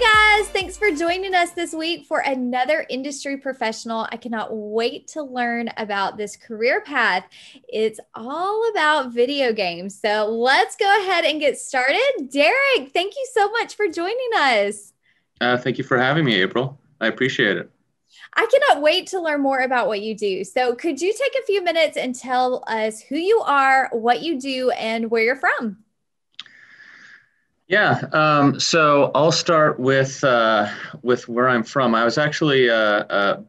Hi guys, thanks for joining us this week for another industry professional. I cannot wait to learn about this career path. It's all about video games. So let's go ahead and get started. Derek, thank you so much for joining us. Thank you for having me, April. I appreciate it. I cannot wait to learn more about what you do. So could you take a few minutes and tell us who you are, what you do, and where you're from? Yeah, so I'll start with where I'm from. I was actually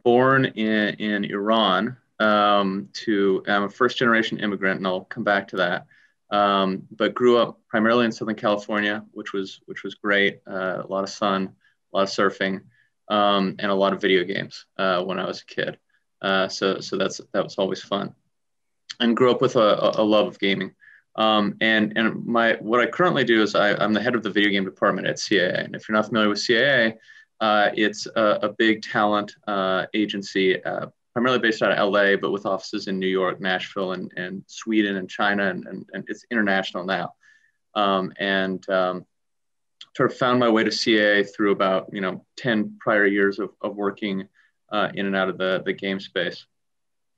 born in Iran. I'm a first generation immigrant, and I'll come back to that. But grew up primarily in Southern California, which was great. A lot of sun, a lot of surfing, and a lot of video games when I was a kid. So that was always fun, and grew up with a love of gaming. And what I currently do is I'm the head of the video game department at CAA. And if you're not familiar with CAA, it's a big talent agency, primarily based out of LA, but with offices in New York, Nashville, and Sweden and China, and it's international now. Sort of found my way to CAA through about 10 prior years of working in and out of the game space,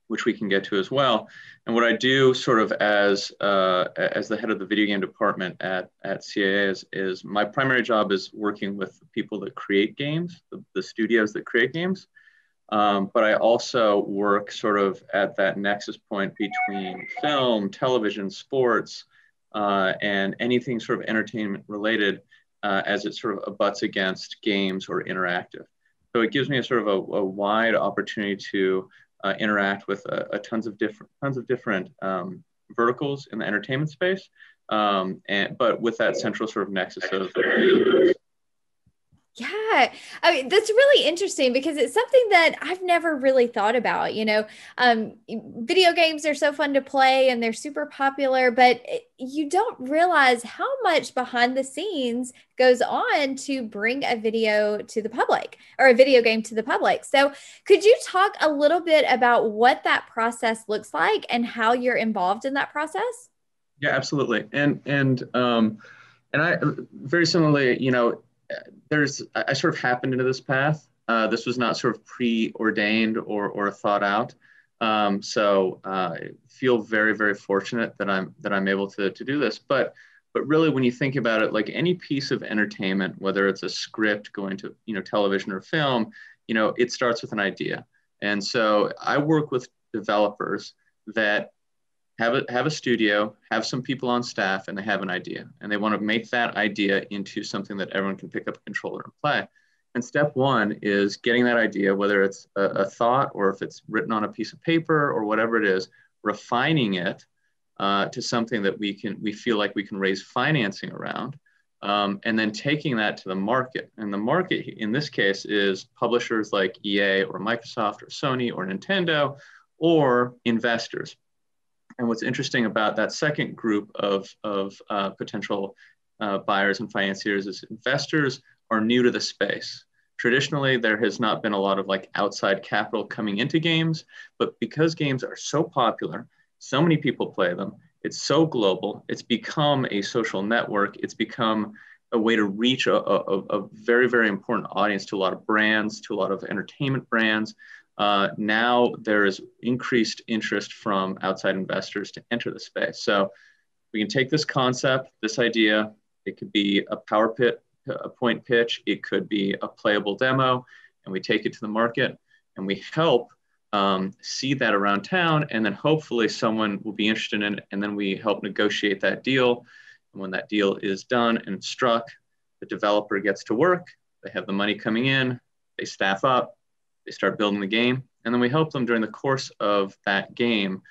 which we can get to as well. And what I do sort of as the head of the video game department at CAA is my primary job is working with the people that create games, the studios that create games. But I also work sort of at that nexus point between film, television, sports, and anything sort of entertainment related as it sort of abuts against games or interactive. So it gives me a sort of a wide opportunity to interact with tons of different verticals in the entertainment space, but with that central sort of nexus of Yeah, I mean, that's really interesting because it's something that I've never really thought about. Video games are so fun to play and they're super popular, but you don't realize how much behind the scenes goes on to bring a video to the public or a video game to the public. So, could you talk a little bit about what that process looks like and how you're involved in that process? yeah, absolutely, and I very similarly, I sort of happened into this path. This was not sort of preordained or thought out. So I feel very, very fortunate that I'm able to do this. But really, when you think about it, like any piece of entertainment, whether it's a script going to television or film, it starts with an idea. And so I work with developers that have a studio, have some people on staff, and they have an idea. And they want to make that idea into something that everyone can pick up a controller and play. And step one is getting that idea, whether it's a thought or if it's written on a piece of paper or whatever it is, refining it to something that we feel like we can raise financing around, and then taking that to the market. And the market in this case is publishers like EA or Microsoft or Sony or Nintendo, or investors. And what's interesting about that second group of potential buyers and financiers is investors are new to the space. Traditionally, there has not been a lot of like outside capital coming into games, but because games are so popular, so many people play them, it's so global, it's become a social network, it's become a way to reach a very, very important audience to a lot of brands, to a lot of entertainment brands. Now there is increased interest from outside investors to enter the space. So we can take this concept, this idea, it could be a a point pitch, it could be a playable demo, and we take it to the market and we help see that around town, and then hopefully someone will be interested in it, and then we help negotiate that deal. And when that deal is done and struck, the developer gets to work, they have the money coming in, they staff up, they start building the game, and then we help them during the course of that game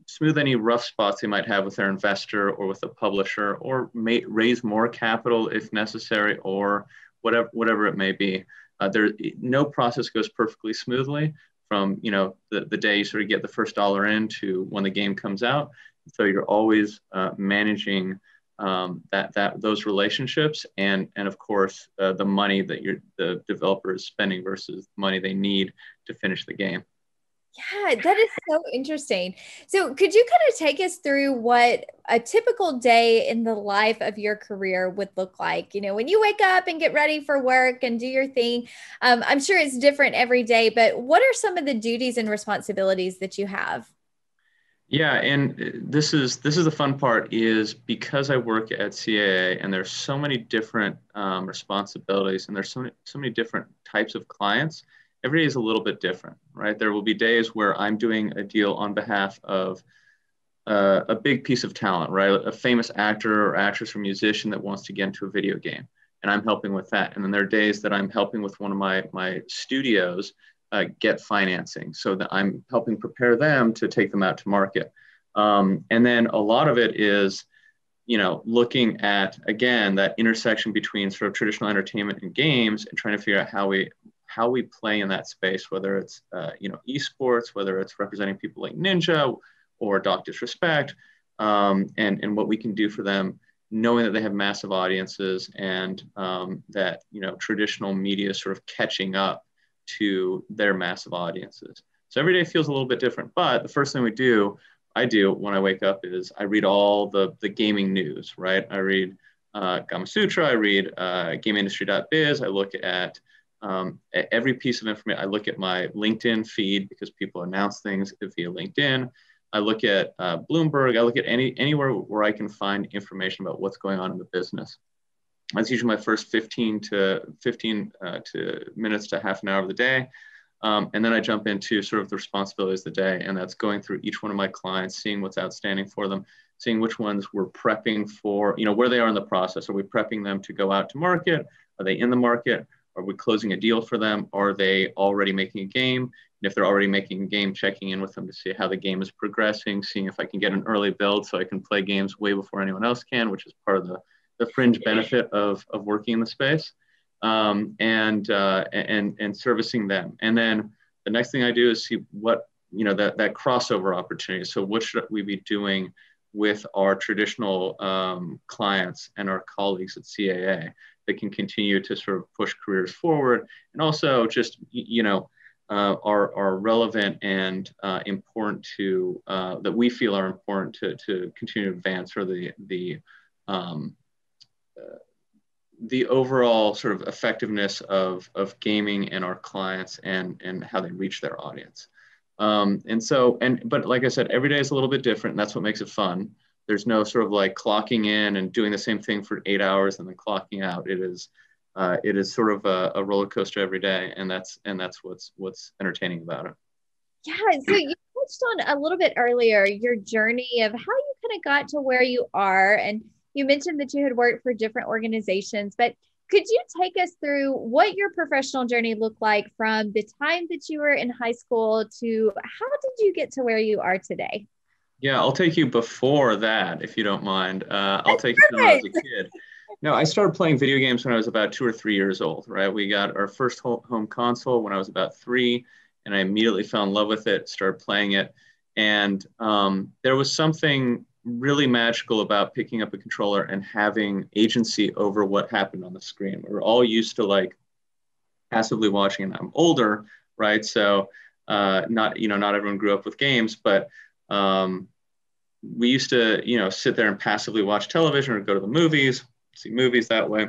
smooth any rough spots they might have with their investor or with the publisher, or raise more capital if necessary, or whatever it may be. No process goes perfectly smoothly from the day you sort of get the first dollar in to when the game comes out. So you're always managing those relationships, and of course the money that the developer is spending versus the money they need to finish the game. Yeah, that is so interesting. So, could you kind of take us through what a typical day in the life of your career would look like? You know, when you wake up and get ready for work and do your thing, I'm sure it's different every day, but what are some of the duties and responsibilities that you have? Yeah, and this is the fun part is because I work at CAA and there's so many different responsibilities and there's so many different types of clients. Every day is a little bit different, right? There will be days where I'm doing a deal on behalf of a big piece of talent, right? A famous actor or actress or musician that wants to get into a video game, and I'm helping with that. And then there are days that I'm helping with one of my studios get financing, so that I'm helping prepare them to take them out to market. And then a lot of it is, looking at again that intersection between sort of traditional entertainment and games, and trying to figure out how we play in that space, whether it's esports, whether it's representing people like Ninja or Doc Disrespect, and what we can do for them, knowing that they have massive audiences and that traditional media is sort of catching up to their massive audiences. So every day feels a little bit different. But the first thing I do when I wake up is I read all the gaming news, right? I read Gama Sutra, I read GameIndustry.biz, I look at every piece of information. I look at my LinkedIn feed because people announce things via LinkedIn. I look at Bloomberg. I look at anywhere where I can find information about what's going on in the business. That's usually my first 15 minutes to half an hour of the day. And then I jump into sort of the responsibilities of the day. And that's going through each one of my clients, seeing what's outstanding for them, seeing which ones we're prepping for, where they are in the process. Are we prepping them to go out to market? Are they in the market? Are we closing a deal for them? Are they already making a game? And if they're already making a game, checking in with them to see how the game is progressing, seeing if I can get an early build so I can play games way before anyone else can, which is part of the fringe benefit of working in the space, and servicing them. And then the next thing I do is see what, that crossover opportunity. So what should we be doing with our traditional clients and our colleagues at CAA that can continue to sort of push careers forward, and also just, are relevant and important to, that we feel are important to continue to advance, or the overall sort of effectiveness of gaming and our clients and how they reach their audience. But like I said, every day is a little bit different, and that's what makes it fun. There's no sort of like clocking in and doing the same thing for 8 hours and then clocking out. It is sort of a roller coaster every day, and that's what's entertaining about it. Yeah, so you touched on a little bit earlier your journey of how you kind of got to where you are, and you mentioned that you had worked for different organizations, but could you take us through what your professional journey looked like from the time that you were in high school to how did you get to where you are today? Yeah, I'll take you before that, if you don't mind. I'll That's take you to when I was a perfect. kid. No, I started playing video games when I was about 2 or 3 years old, right? We got our first home console when I was about 3, and I immediately fell in love with it, started playing it. And there was something really magical about picking up a controller and having agency over what happened on the screen. We were all used to like passively watching, and I'm older, right? So not everyone grew up with games, but we used to, sit there and passively watch television or go to the movies, see movies that way.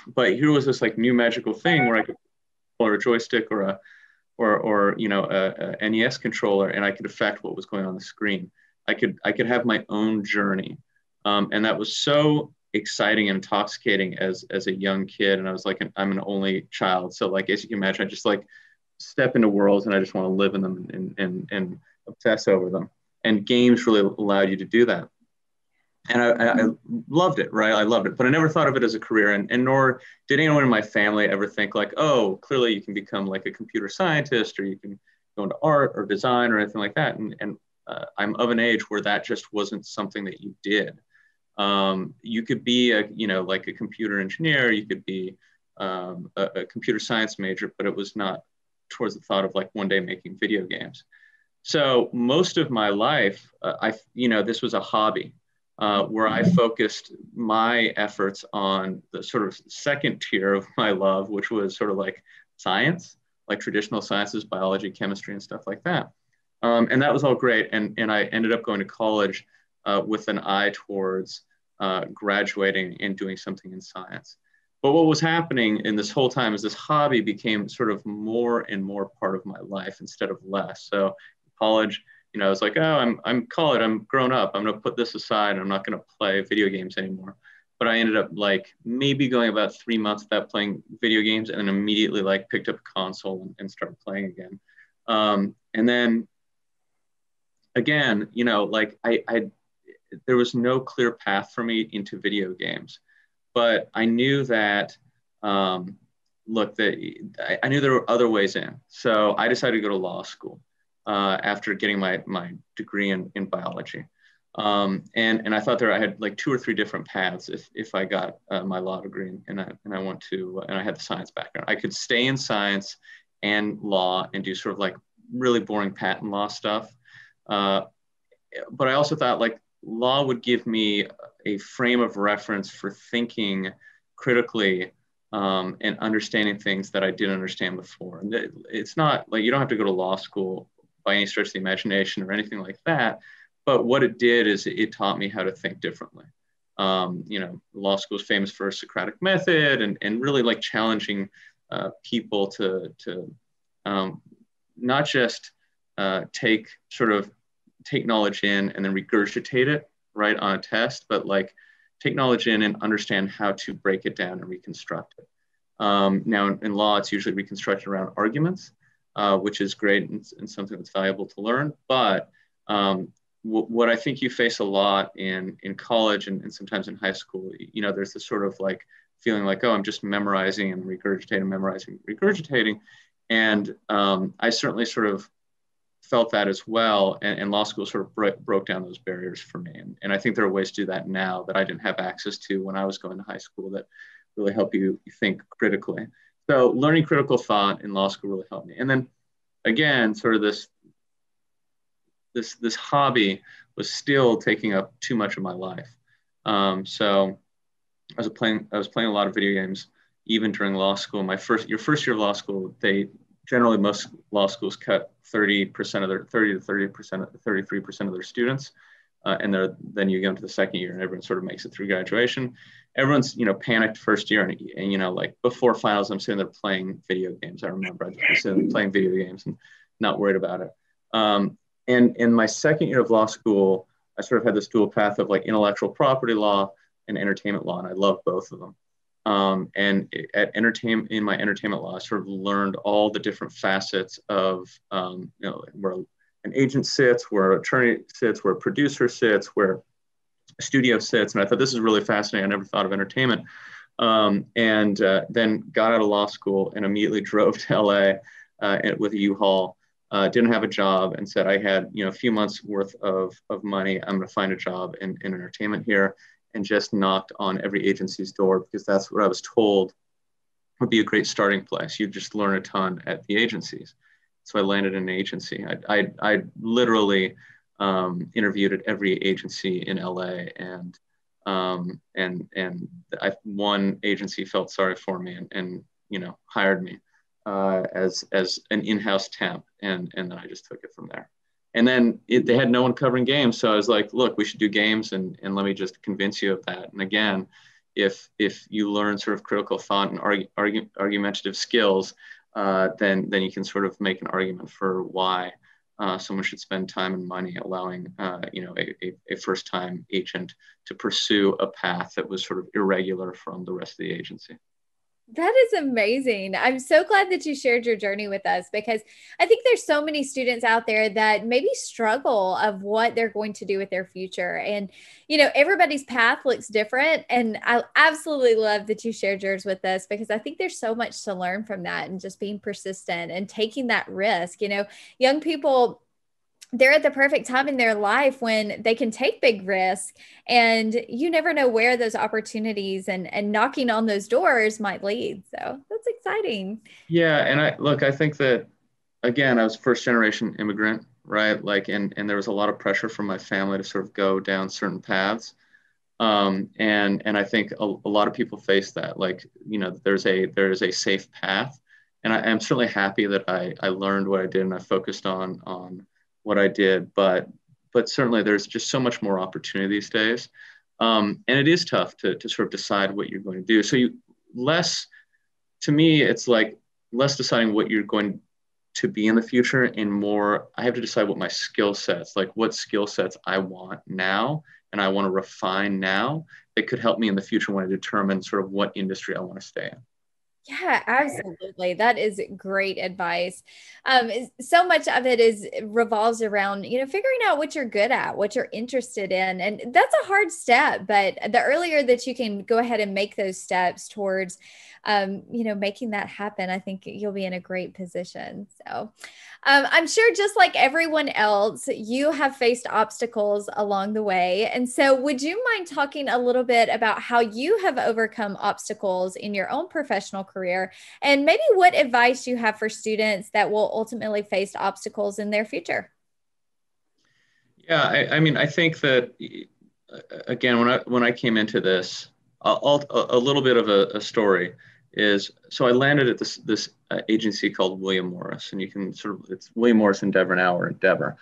But here was this like new magical thing where I could pull a joystick or a NES controller, and I could affect what was going on the screen. I could have my own journey, and that was so exciting and intoxicating as a young kid. And I was like, I'm an only child, so like as you can imagine, I just like step into worlds and I just want to live in them and obsess over them. And games really allowed you to do that. And I loved it, right? I loved it, but I never thought of it as a career, and nor did anyone in my family ever think like, oh, clearly you can become like a computer scientist, or you can go into art or design or anything like that. And I'm of an age where that just wasn't something that you did. You could be like a computer engineer, you could be a computer science major, but it was not towards the thought of like one day making video games. So most of my life, this was a hobby where I focused my efforts on the sort of second tier of my love, which was sort of like science, like traditional sciences, biology, chemistry, and stuff like that. And that was all great. And I ended up going to college with an eye towards graduating and doing something in science. But what was happening in this whole time is this hobby became sort of more and more part of my life instead of less. So college, I was like, oh, I'm college, I'm grown up. I'm going to put this aside. I'm not going to play video games anymore. But I ended up like maybe going about 3 months without playing video games, and then immediately like picked up a console and started playing again. And then again, like I there was no clear path for me into video games, but I knew that, look, that I knew there were other ways in. So I decided to go to law school after getting my degree in biology. And I thought I had like 2 or 3 different paths if I got my law degree and I had the science background. I could stay in science and law and do sort of like really boring patent law stuff. But I also thought like law would give me a frame of reference for thinking critically and understanding things that I didn't understand before. And it's not like you don't have to go to law school by any stretch of the imagination or anything like that. But what it did is it taught me how to think differently. Law school is famous for a Socratic method and really like challenging people to not just take knowledge in and then regurgitate it right on a test, but like take knowledge in and understand how to break it down and reconstruct it. Now in law, it's usually reconstructed around arguments, which is great and something that's valuable to learn. But what I think you face a lot in college and sometimes in high school, there's this sort of like feeling like, oh, I'm just memorizing and regurgitating, memorizing, regurgitating. And I certainly sort of felt that as well. And law school sort of broke down those barriers for me. And I think there are ways to do that now that I didn't have access to when I was going to high school that really help you think critically. So learning critical thought in law school really helped me. And then again, sort of this hobby was still taking up too much of my life. So I was playing a lot of video games even during law school. Your first year of law school, generally most law schools cut 30% of their 30 to 30%, 33% of their students. And then you go into the second year and everyone sort of makes it through graduation. Everyone's, panicked first year and like before finals, I'm sitting there playing video games. I remember I was sitting there playing video games and not worried about it. And in my second year of law school, I sort of had this dual path of like intellectual property law and entertainment law, and I love both of them. And in my entertainment law, I sort of learned all the different facets of, where an agent sits, where an attorney sits, where a producer sits, where a studio sits. And I thought this is really fascinating. I never thought of entertainment. And then got out of law school and immediately drove to LA with a U-Haul. Didn't have a job and said I had a few months worth of money. I'm going to find a job in entertainment here, and just knocked on every agency's door because that's what I was told would be a great starting place. You just learn a ton at the agencies. So I landed in an agency. I literally interviewed at every agency in LA, and one agency felt sorry for me and hired me as an in-house temp, and then I just took it from there. And then they had no one covering games, so I was like, look, we should do games, and let me just convince you of that. And again, if you learn sort of critical thought and argumentative skills, then you can sort of make an argument for why someone should spend time and money allowing a first-time agent to pursue a path that was sort of irregular from the rest of the agency. That is amazing. I'm so glad that you shared your journey with us, because I think there's so many students out there that maybe struggle of what they're going to do with their future. And, everybody's path looks different. And I absolutely love that you shared yours with us, because I think there's so much to learn from that and just being persistent and taking that risk. Young people, they're at the perfect time in their life when they can take big risks, and you never know where those opportunities and knocking on those doors might lead. So that's exciting. Yeah. And I think that, again, I was first generation immigrant, right? Like, and there was a lot of pressure from my family to sort of go down certain paths. And I think a lot of people face that, like, there is a safe path. and I'm certainly happy that I learned what I did and I focused on what I did. But certainly there's just so much more opportunity these days, and it is tough to sort of decide what you're going to do. So you less to me, it's like less deciding what you're going to be in the future and more, I have to decide what my skill sets, like what skill sets I want now and I want to refine now that could help me in the future when I determine sort of what industry I want to stay in. Yeah, absolutely. That is great advice. So much of it is revolves around, figuring out what you're good at, what you're interested in. And that's a hard step, but the earlier that you can go ahead and make those steps towards, making that happen, I think you'll be in a great position. So, I'm sure just like everyone else, you have faced obstacles along the way. And so, would you mind talking a little bit about how you have overcome obstacles in your own professional career and maybe what advice you have for students that will ultimately face obstacles in their future? Yeah, I mean, I think that again, when I came into this, a little bit of a story is so I landed at this agency called William Morris, and you can sort of it's William Morris Endeavor now or Endeavor.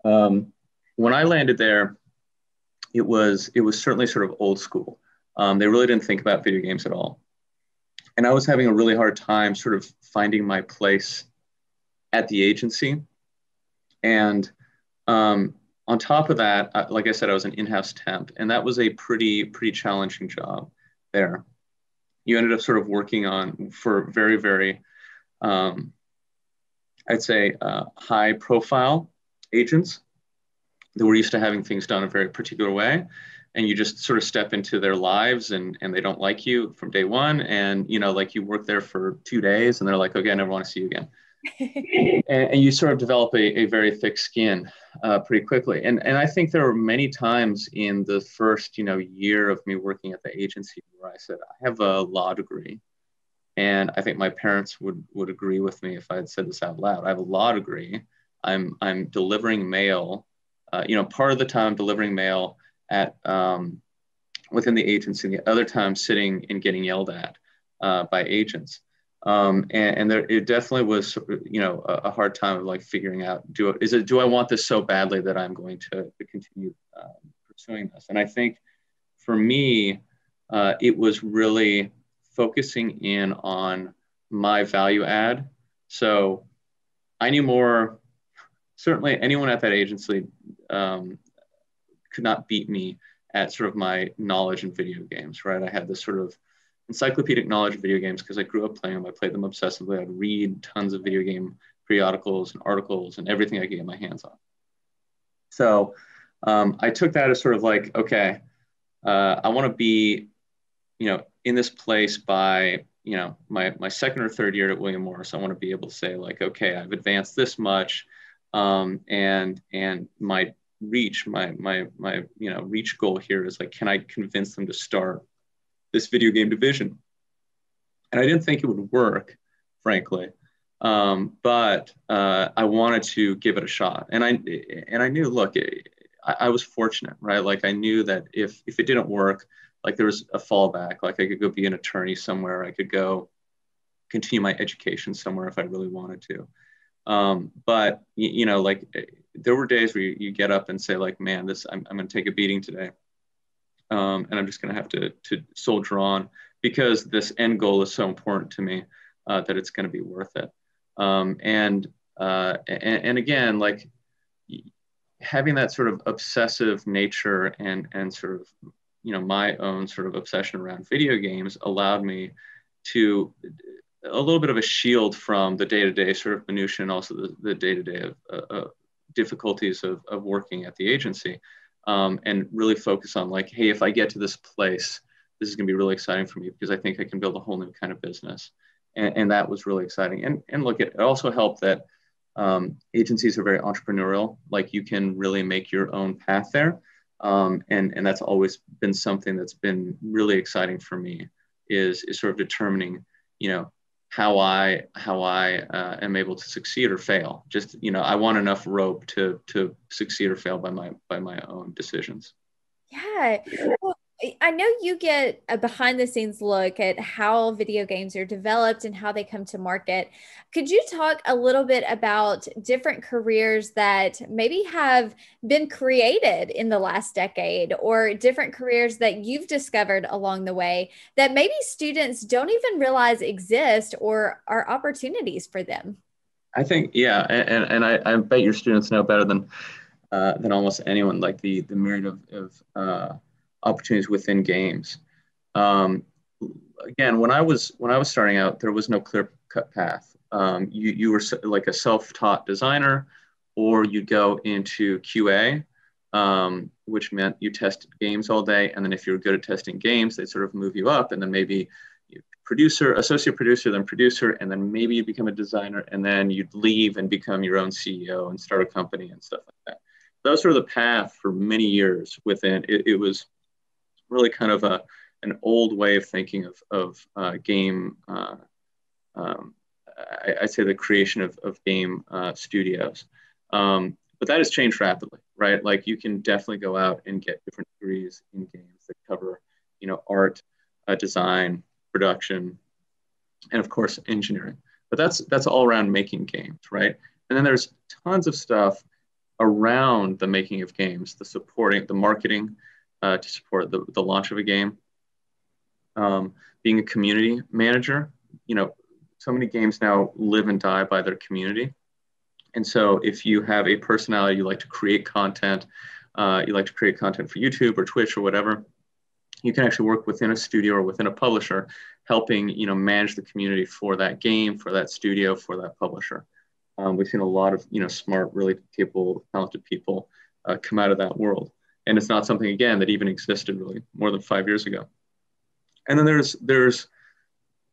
Um, when I landed there, it was certainly sort of old school. They really didn't think about video games at all, and I was having a really hard time sort of finding my place at the agency. And on top of that, like I said, I was an in-house temp, and that was a pretty challenging job there. You ended up sort of working on for very, very, um, I'd say, high profile agents that were used to having things done a very particular way. And you just sort of step into their lives and they don't like you from day one. And, like you work there for 2 days and they're like, okay, I never want to see you again. And you sort of develop a very thick skin pretty quickly. And I think there were many times in the first, year of me working at the agency where I said, I have a law degree. And I think my parents would agree with me if I had said this out loud. I have a law degree. I'm delivering mail. Part of the time delivering mail at within the agency, the other time sitting and getting yelled at by agents. And there, it definitely was, a hard time of like figuring out, do I want this so badly that I'm going to continue pursuing this? And I think for me, it was really focusing in on my value add. So I knew more, certainly anyone at that agency could not beat me at sort of my knowledge in video games, right? I had this sort of encyclopedic knowledge of video games because I grew up playing them. I played them obsessively. I'd read tons of video game periodicals and articles and everything I could get my hands on. So I took that as sort of like, okay, I want to be, in this place by, my second or third year at William Morris. I want to be able to say like, okay, I've advanced this much, and my reach, my reach goal here is like, can I convince them to start this video game division? And I didn't think it would work, frankly, but I wanted to give it a shot. And I knew, look, I was fortunate, right? Like I knew that if it didn't work, like there was a fallback. Like I could go be an attorney somewhere. I could go continue my education somewhere if I really wanted to. But like there were days where you get up and say like, man, I'm going to take a beating today. And I'm just going to have to soldier on because this end goal is so important to me that it's going to be worth it. And again, like having that sort of obsessive nature and sort of, my own sort of obsession around video games allowed me to a little bit of a shield from the day-to-day sort of minutia and also the day-to-day of difficulties of working at the agency. And really focus on like, hey, if I get to this place, this is going to be really exciting for me because I think I can build a whole new kind of business. And that was really exciting. And look, it also helped that agencies are very entrepreneurial. Like you can really make your own path there. And that's always been something that's been really exciting for me is sort of determining, how I am able to succeed or fail. Just, I want enough rope to succeed or fail by my own decisions. Yeah. Well, I know you get a behind the scenes look at how video games are developed and how they come to market. Could you talk a little bit about different careers that maybe have been created in the last decade, or different careers that you've discovered along the way that maybe students don't even realize exist or are opportunities for them? I think, yeah, and I bet your students know better than almost anyone, like the myriad of opportunities within games. Um, Again, when I was starting out, there was no clear cut path. You were like a self-taught designer, or you'd go into QA, which meant you tested games all day, and then if you were good at testing games, they sort of move you up, and then maybe producer, associate producer, then producer, and then maybe you become a designer, and then you'd leave and become your own CEO and start a company and stuff like that. Those were the path for many years within. It was really kind of an old way of thinking of game. I say the creation of game studios. But that has changed rapidly, right? Like you can definitely go out and get different degrees in games that cover, art, design, production, and of course engineering. But that's all around making games, right? And then there's tons of stuff around the making of games, the supporting, the marketing to support the launch of a game, being a community manager. So many games now live and die by their community. And so if you have a personality, you like to create content, you like to create content for YouTube or Twitch or whatever, you can actually work within a studio or within a publisher, helping manage the community for that game, for that studio, for that publisher. We've seen a lot of smart, really capable, talented people come out of that world, and it's not something again that even existed really more than 5 years ago. And then there's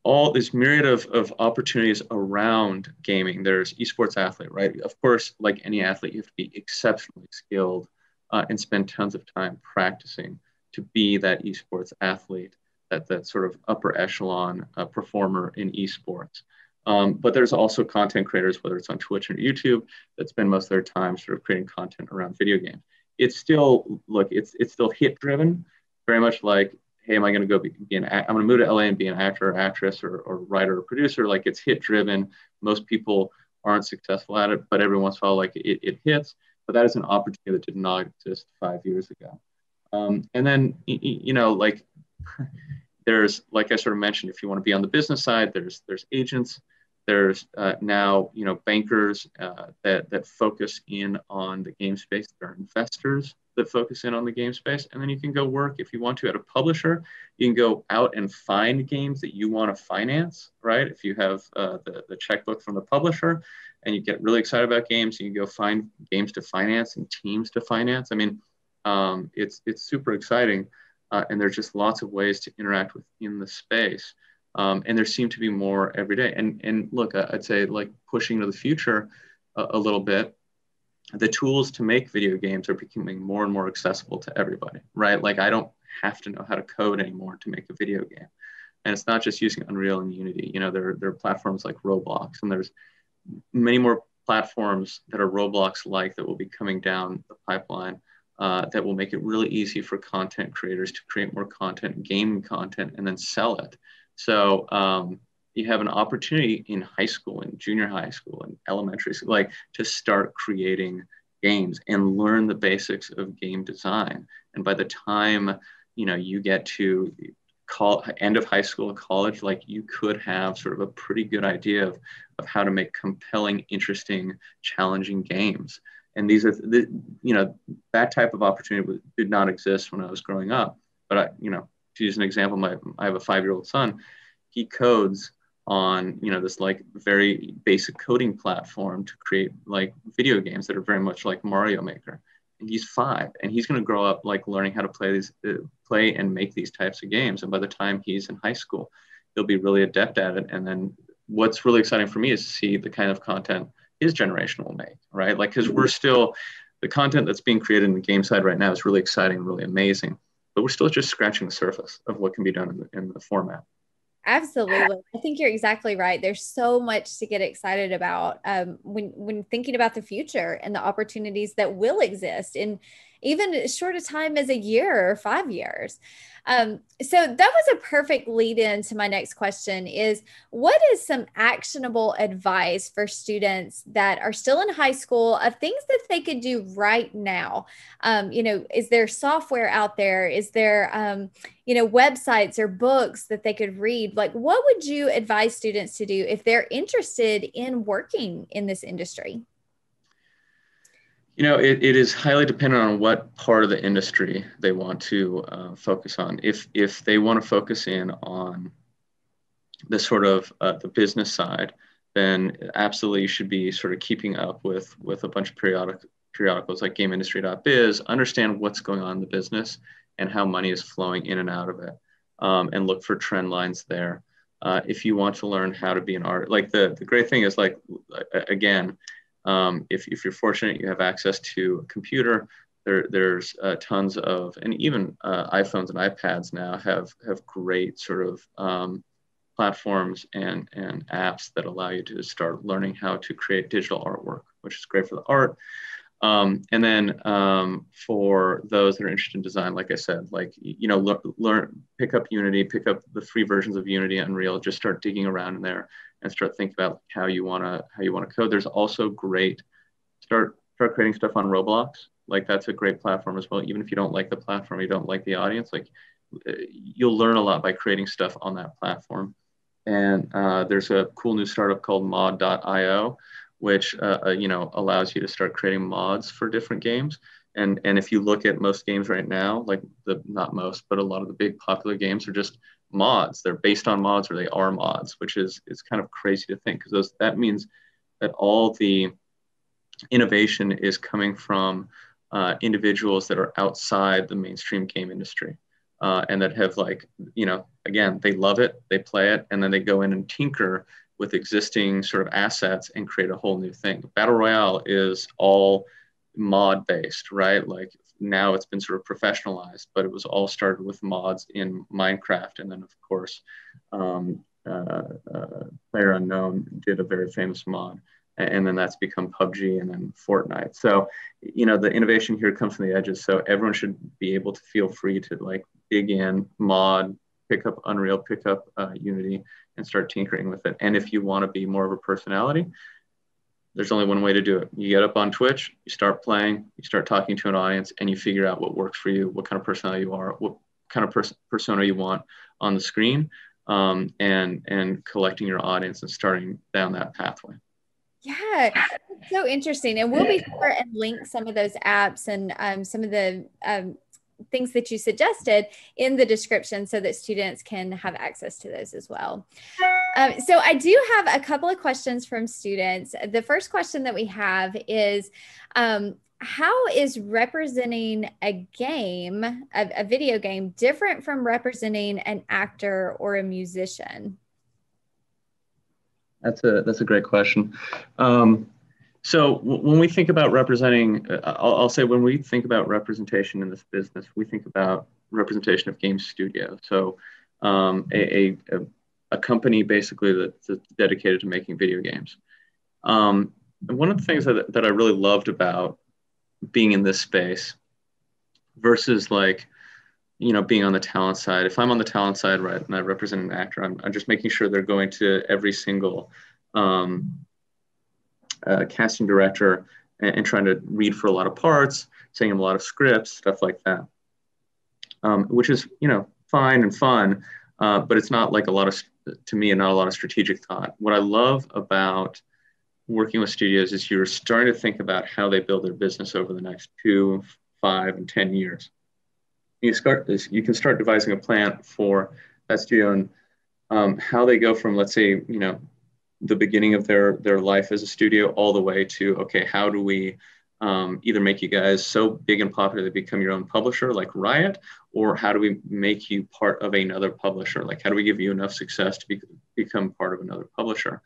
all this myriad of opportunities around gaming. There's esports athlete, right? Of course, like any athlete, you have to be exceptionally skilled and spend tons of time practicing to be that esports athlete, that sort of upper echelon performer in esports. But there's also content creators, whether it's on Twitch or YouTube, that spend most of their time sort of creating content around video games. It's still, it's still hit driven, very much like, hey, am I going to go I'm going to move to LA and be an actor or actress or writer or producer? Like it's hit driven. Most people aren't successful at it, but every once in a while, like it hits. But that is an opportunity that did not exist 5 years ago. And then, like there's, like I sort of mentioned, if you want to be on the business side, there's agents, there's now, bankers that focus in on the game space. There are investors that focus in on the game space. And then you can go work, if you want to, at a publisher. You can go out and find games that you want to finance, right? If you have the checkbook from the publisher and you get really excited about games, you can go find games to finance and teams to finance. I mean, it's super exciting. And there's just lots of ways to interact within the space. And there seem to be more every day. And look, I'd say, like, pushing to the future a little bit, the tools to make video games are becoming more and more accessible to everybody, right? Like I don't have to know how to code anymore to make a video game. And it's not just using Unreal and Unity. There are platforms like Roblox, and there's many more platforms that are Roblox-like that will be coming down the pipeline that will make it really easy for content creators to create more content, gaming content, and then sell it. So you have an opportunity in high school and junior high school and elementary school, like, to start creating games and learn the basics of game design. And by the time, you get to end of high school or college, like, you could have sort of a pretty good idea of how to make compelling, interesting, challenging games. And these are, that type of opportunity did not exist when I was growing up. But to use an example, I have a 5-year-old son. He codes on this like very basic coding platform to create like video games that are very much like Mario Maker. And he's 5, and he's going to grow up like learning how to play and make these types of games. And by the time he's in high school, he'll be really adept at it. And then what's really exciting for me is to see the kind of content his generation will make, right? Like, because the content that's being created in the game side right now is really exciting, really amazing, but we're still just scratching the surface of what can be done in the format. Absolutely. I think you're exactly right. There's so much to get excited about when thinking about the future and the opportunities that will exist. And even as short a time as a year or 5 years. So that was a perfect lead in to my next question is, what is some actionable advice for students that are still in high school of things that they could do right now? Is there software out there? Is there, websites or books that they could read? Like, what would you advise students to do if they're interested in working in this industry? It is highly dependent on what part of the industry they want to focus on. If they want to focus in on the sort of the business side, then absolutely you should be sort of keeping up with a bunch of periodicals like GameIndustry.biz, understand what's going on in the business and how money is flowing in and out of it, and look for trend lines there. If you want to learn how to be an artist, like the great thing is, like, again, if you're fortunate, you have access to a computer. There's tons of, and even iPhones and iPads now have great sort of platforms and apps that allow you to start learning how to create digital artwork, which is great for the art. And then for those that are interested in design, like I said, like, pick up Unity, pick up the free versions of Unity, Unreal, just start digging around in there and start thinking about how you want to code. There's also start creating stuff on Roblox. Like, that's a great platform as well. Even if you don't like the platform, you don't like the audience, like, you'll learn a lot by creating stuff on that platform. And there's a cool new startup called mod.io, which allows you to start creating mods for different games. And if you look at most games right now, like not most, but a lot of the big popular games are just mods. They're based on mods, or they are mods, which is kind of crazy to think, because that means that all the innovation is coming from individuals that are outside the mainstream game industry, and that have, like, again, they love it, they play it, and then they go in and tinker with existing sort of assets and create a whole new thing. Battle Royale is all mod based, right? Like, now it's been sort of professionalized, but it was all started with mods in Minecraft. And then, of course, PlayerUnknown did a very famous mod. And then that's become PUBG and then Fortnite. So, the innovation here comes from the edges. So everyone should be able to feel free to, like, dig in, mod, pick up Unreal, pick up Unity, and start tinkering with it. And if you want to be more of a personality, there's only one way to do it. You get up on Twitch, you start playing, you start talking to an audience, and you figure out what works for you, what kind of personality you are, what kind of persona you want on the screen, and collecting your audience and starting down that pathway. Yeah, it's so interesting. And we'll be sure and link some of those apps and some of the things that you suggested in the description so that students can have access to those as well. So I do have a couple of questions from students. The first question that we have is, how is representing a game, a video game, different from representing an actor or a musician? That's a great question. So when we think about representing, I'll say when we think about representation in this business, we think about representation of game studio. So a company basically that's dedicated to making video games. And one of the things that I really loved about being in this space versus, like, being on the talent side. If I'm on the talent side, right, and I represent an actor, I'm just making sure they're going to every single casting director and trying to read for a lot of parts, saying them a lot of scripts, stuff like that, which is, fine and fun, but it's not like to me, not a lot of strategic thought. What I love about working with studios is you're starting to think about how they build their business over the next 2, 5, and 10 years. You can start devising a plan for that studio and how they go from, let's say, the beginning of their life as a studio all the way to, okay, how do we either make you guys so big and popular that become your own publisher like Riot, or how do we make you part of another publisher? Like, how do we give you enough success to become part of another publisher?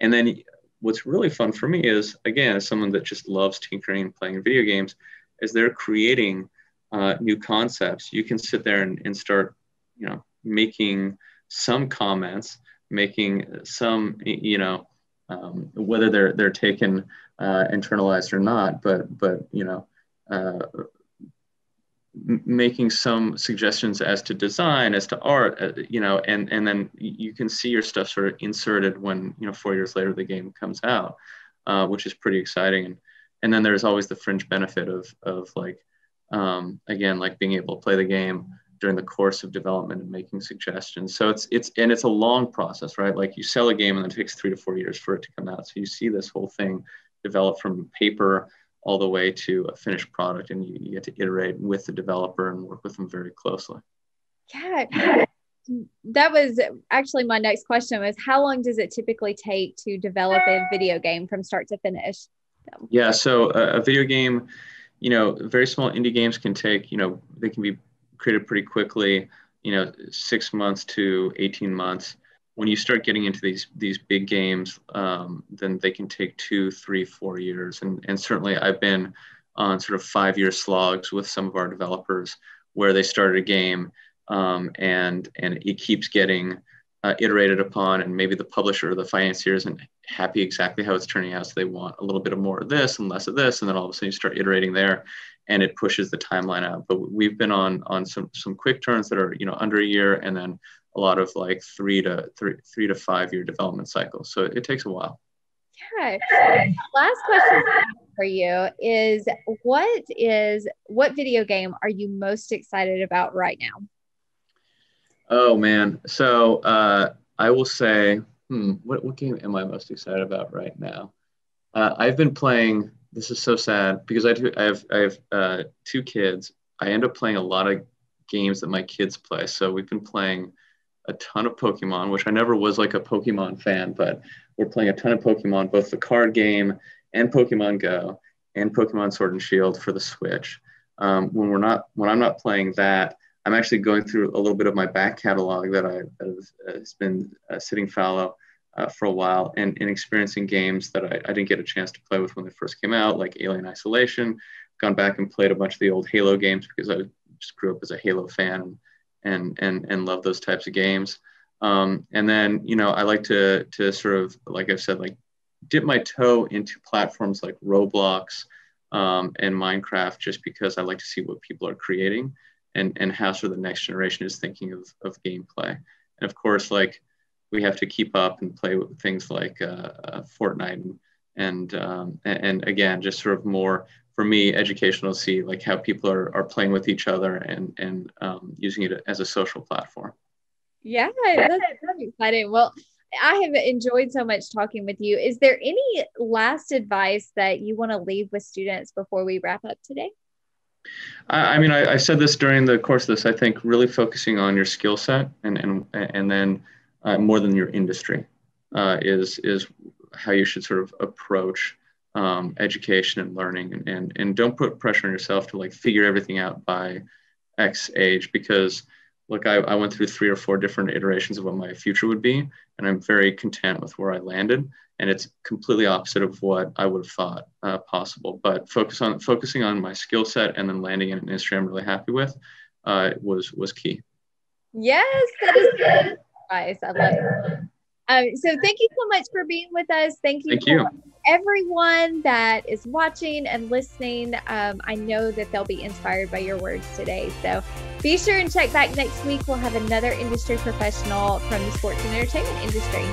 And then what's really fun for me is, again, as someone that just loves tinkering and playing video games, is they're creating new concepts. You can sit there and start, making some comments, making some, whether they're taken internalized or not, but making some suggestions as to design, as to art, and then you can see your stuff sort of inserted when, 4 years later the game comes out, which is pretty exciting. And then there's always the fringe benefit of like, again, like being able to play the game during the course of development and making suggestions. So it's a long process, right? Like you sell a game and then it takes 3 to 4 years for it to come out. So you see this whole thing develop from paper all the way to a finished product, and you get to iterate with the developer and work with them very closely. Yeah, that was actually my next question was, how long does it typically take to develop a video game from start to finish? Yeah, so a video game, very small indie games can take, they can be created pretty quickly, 6 months to 18 months. When you start getting into these big games, then they can take 2, 3, 4 years. And certainly I've been on sort of 5-year slogs with some of our developers where they started a game and it keeps getting iterated upon, and maybe the publisher or the financier isn't happy exactly how it's turning out. So they want a little bit of more of this and less of this. And then all of a sudden you start iterating there and it pushes the timeline out. But we've been on some quick turns that are, under a year, and then a lot of like 3 to 5 year development cycles. So it takes a while. Yeah. Last question for you is what video game are you most excited about right now? Oh man. So I will say, what game am I most excited about right now? I've been playing, this is so sad because I have 2 kids. I end up playing a lot of games that my kids play. So we've been playing a ton of Pokemon, which I never was like a Pokemon fan, but we're playing a ton of Pokemon, both the card game and Pokemon Go and Pokemon Sword and Shield for the Switch. When I'm not playing that, I'm actually going through a little bit of my back catalog that has been sitting fallow for a while, and experiencing games that I didn't get a chance to play with when they first came out, like Alien Isolation. Gone back and played a bunch of the old Halo games because I just grew up as a Halo fan and love those types of games. And then, I like to sort of, like I've said, like dip my toe into platforms like Roblox and Minecraft, just because I like to see what people are creating and how sort of the next generation is thinking of gameplay. And of course, like we have to keep up and play with things like Fortnite and again, just sort of more, for me, educational to see like how people are playing with each other and using it as a social platform. Yeah, that's exciting. Well, I have enjoyed so much talking with you. Is there any last advice that you want to leave with students before we wrap up today? I mean, I said this during the course of this. I think really focusing on your skill set and then more than your industry is how you should sort of approach education and learning, and don't put pressure on yourself to like figure everything out by X age, because look, I went through 3 or 4 different iterations of what my future would be, and I'm very content with where I landed. And it's completely opposite of what I would have thought possible. But focusing on my skill set and then landing in an industry I'm really happy with was key. Yes, that is good advice. I love it. So thank you so much for being with us. Thank you for everyone that is watching and listening. I know that they'll be inspired by your words today. So be sure and check back next week. We'll have another industry professional from the sports and entertainment industry.